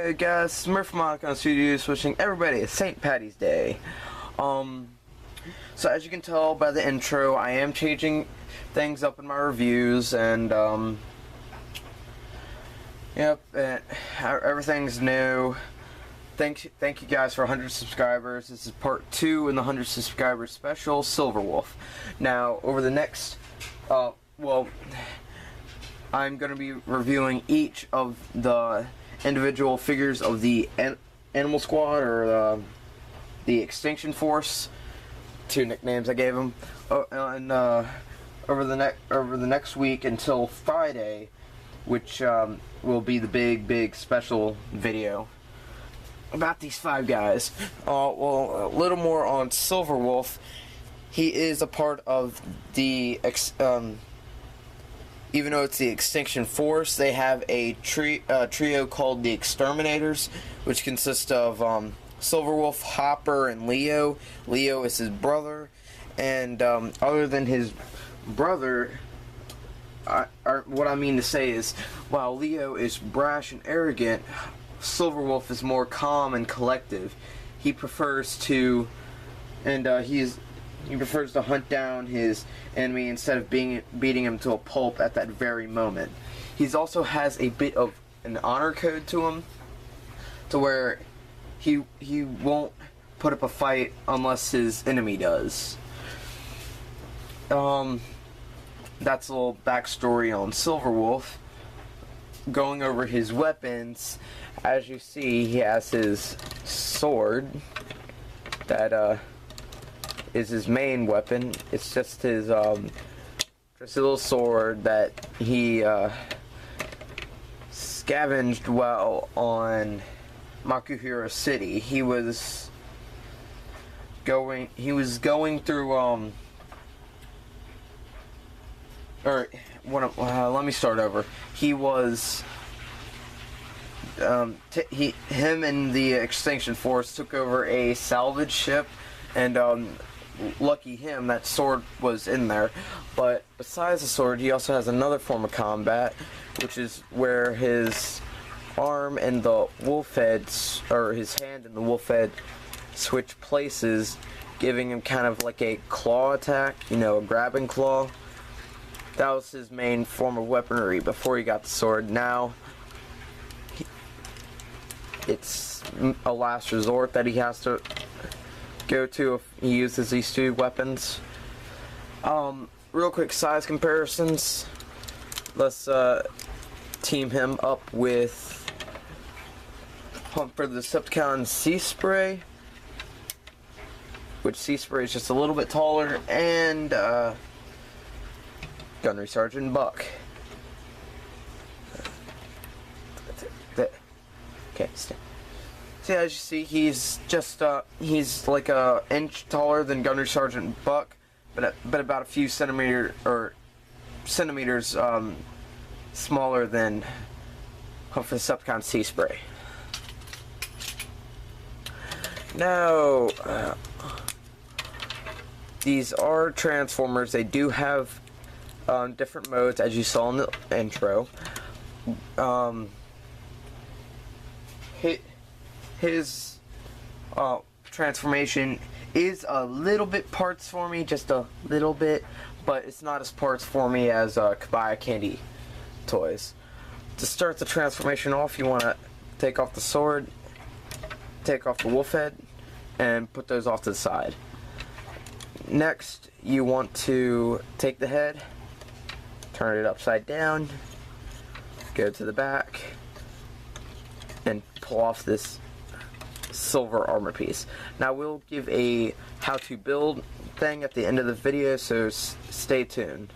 Hey guys, Smurf Monicon Studios wishing everybody a St. Patty's Day. So as you can tell by the intro, I am changing things up in my reviews, and yep, everything's new. Thank you guys for 100 subscribers. This is part 2 in the 100 subscribers special, Silverwolf. Now, over the next, I'm going to be reviewing each of the individual figures of the Animal Squad, or the Extinction Force, 2 nicknames I gave them, and over the next week until Friday, which will be the big special video about these 5 guys. A little more on Silverwolf. He is a part of the even though it's the Extinction Force, they have a trio called the Exterminators, which consists of Silverwolf, Hopper, and Leo. Leo is his brother, and other than his brother, what I mean to say is, while Leo is brash and arrogant, Silverwolf is more calm and collective. He prefers to, he prefers to hunt down his enemy instead of beating him to a pulp at that very moment. He also has a bit of an honor code to him, to where he won't put up a fight unless his enemy does. That's a little backstory on Silverwolf. Going over his weapons, as you see, he has his sword that is his main weapon. It's just his just a little sword that he scavenged while on Makuhira City. He was going through let me start over. He was him and the Extinction Force took over a salvage ship, and lucky him, that sword was in there. But besides the sword, he also has another form of combat, which is where his arm and the wolf heads, or his hand and the wolf head, switch places, giving him kind of like a claw attack, a grabbing claw. That was his main form of weaponry before he got the sword. Now, it's a last resort that he has to go to if he uses these 2 weapons. Real quick size comparisons. Let's team him up with Hunt for the Decepticon Sea Spray, which Sea Spray is just a little bit taller, and Gunnery Sergeant Buck. Okay, stay. So as you see, he's just he's like a inch taller than Gunnery Sergeant Buck, but about a few centimeters smaller than Hunt for the Decepticon Sea Spray. Now, these are Transformers. They do have different modes, as you saw in the intro. His transformation is a little bit parts for me, just a little bit, but it's not as parts for me as Kabaya Candy toys. To start the transformation off, you want to take off the sword, take off the wolf head, and put those off to the side. Next, you want to take the head, turn it upside down, go to the back, and pull off this silver armor piece. Now, we'll give a how to build thing at the end of the video, so stay tuned.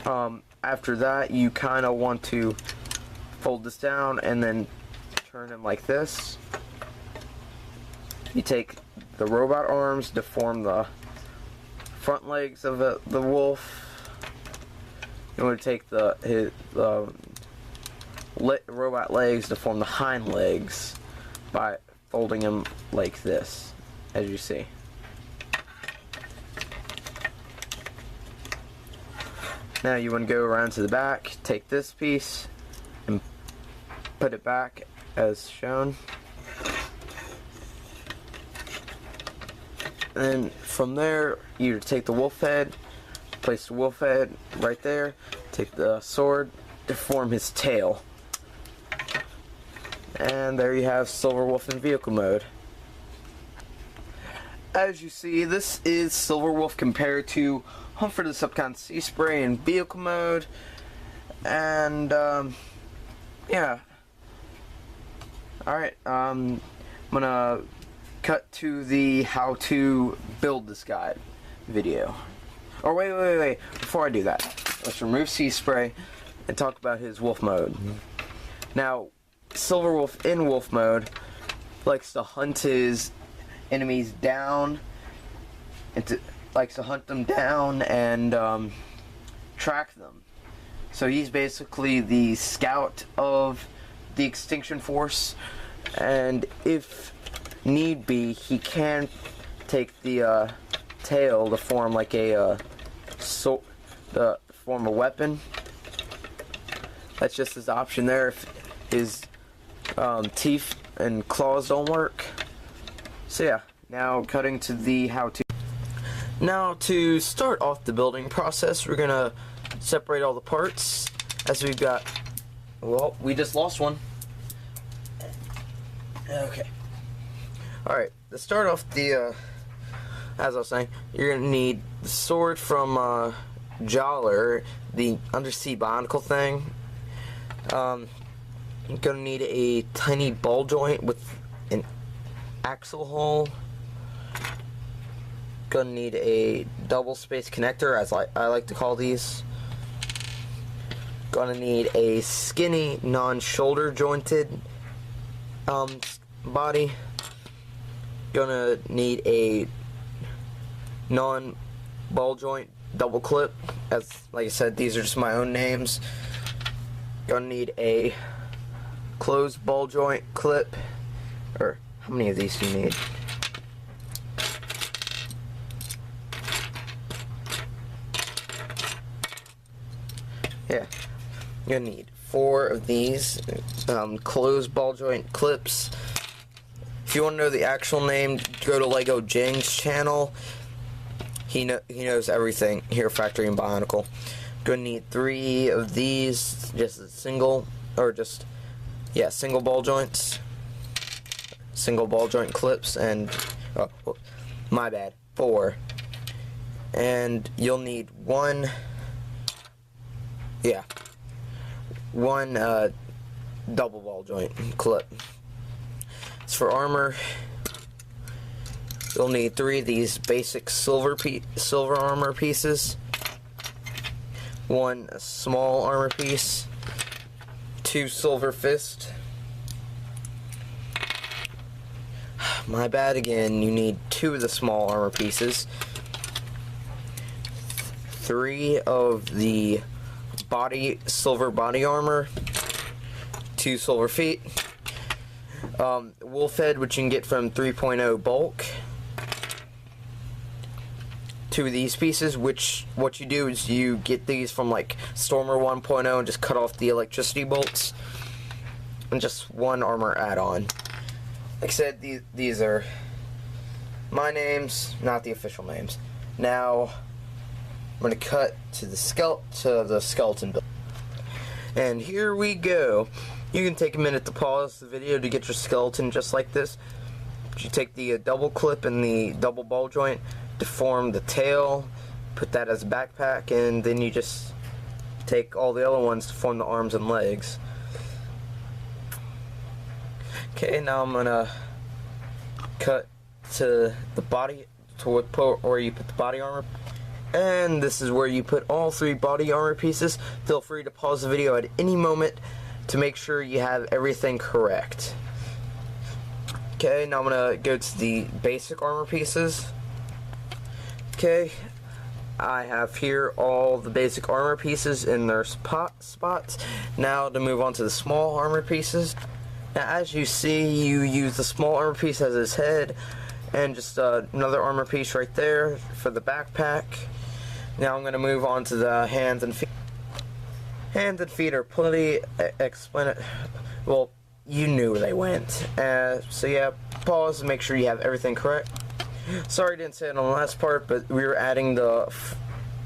After that, you kind of want to fold this down and then turn him like this. You take the robot arms to form the front legs of the wolf. You want to take the robot legs to form the hind legs by folding them like this, as you see. Now you want to go around to the back, take this piece, and put it back as shown. And then from there, you take the wolf head, place the wolf head right there, take the sword to form his tail. And there you have Silver Wolf in vehicle mode. As you see, this is Silver Wolf compared to Hunt for the Decepticon Sea Spray in vehicle mode. And, yeah. Alright, I'm gonna cut to the how to build this guy video. Or wait. Before I do that, let's remove Sea Spray and talk about his wolf mode. Now, Silver Wolf in wolf mode likes to hunt his enemies down, and likes to hunt them down and track them. So he's basically the scout of the Extinction Force, and if need be, he can take the tail to form like a form a weapon. That's just his option there if his teeth and claws don't work. So yeah, now cutting to the how-to. Now to start off the building process, we're gonna separate all the parts, as we've got, well, we just lost one. Okay. Alright, to start off the, as I was saying, you're gonna need the sword from Jollar, the undersea bionicle thing. You're gonna need a tiny ball joint with an axle hole. Gonna need a double space connector, as I like to call these. Gonna need a skinny, non-shoulder jointed body. Gonna need a non-ball joint double clip, as like I said, these are just my own names. Gonna need a closed ball joint clip, or how many of these do you need? Yeah, you're gonna need 4 of these closed ball joint clips. If you want to know the actual name, go to Lego Jing's channel. He knows everything here, Factory and Bionicle. Gonna need 3 of these, just a single, or just, yeah, single ball joints. Single ball joint clips, and, oh, my bad, 4. And you'll need one double ball joint clip. As for armor, you'll need 3 of these basic silver armor pieces, 1 small armor piece, 2 silver fist. My bad again, you need 2 of the small armor pieces, 3 of the silver body armor, 2 silver feet, wolf head, which you can get from 3.0 bulk, 2 of these pieces, which what you do is you get these from like Stormer 1.0 and just cut off the electricity bolts, and just 1 armor add-on. Like I said, these are my names, not the official names. Now I'm gonna cut to the skeleton build. And here we go. You can take a minute to pause the video to get your skeleton just like this. You take the double clip and the double ball joint to form the tail, put that as a backpack, and then you just take all the other ones to form the arms and legs. Okay, now I'm gonna cut to the body, to where you put the body armor. And this is where you put all 3 body armor pieces. Feel free to pause the video at any moment to make sure you have everything correct. Okay, now I'm gonna go to the basic armor pieces. Okay, I have here all the basic armor pieces in their spots. Now to move on to the small armor pieces. Now as you see, you use the small armor piece as his head, and just another armor piece right there for the backpack. Now I'm going to move on to the hands and feet. Hands and feet are pretty you knew where they went. So yeah, pause and make sure you have everything correct. Sorry I didn't say it on the last part, but we were adding the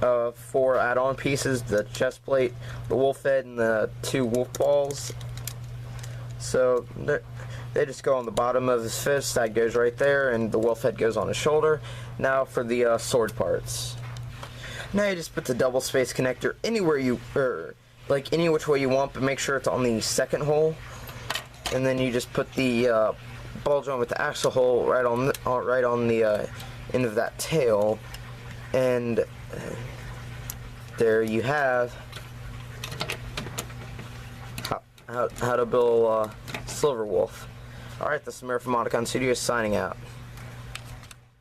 4 add-on pieces, the chest plate, the wolf head, and the 2 wolf balls. So they just go on the bottom of his fist, that goes right there, and the wolf head goes on his shoulder. Now for the sword parts. Now you just put the double space connector anywhere like any which way you want, but make sure it's on the second hole. And then you just put the ball joint with the axle hole right on the end of that tail, and there you have how to build Silverwolf. Alright, this is Mayor from Otacon Studios signing out.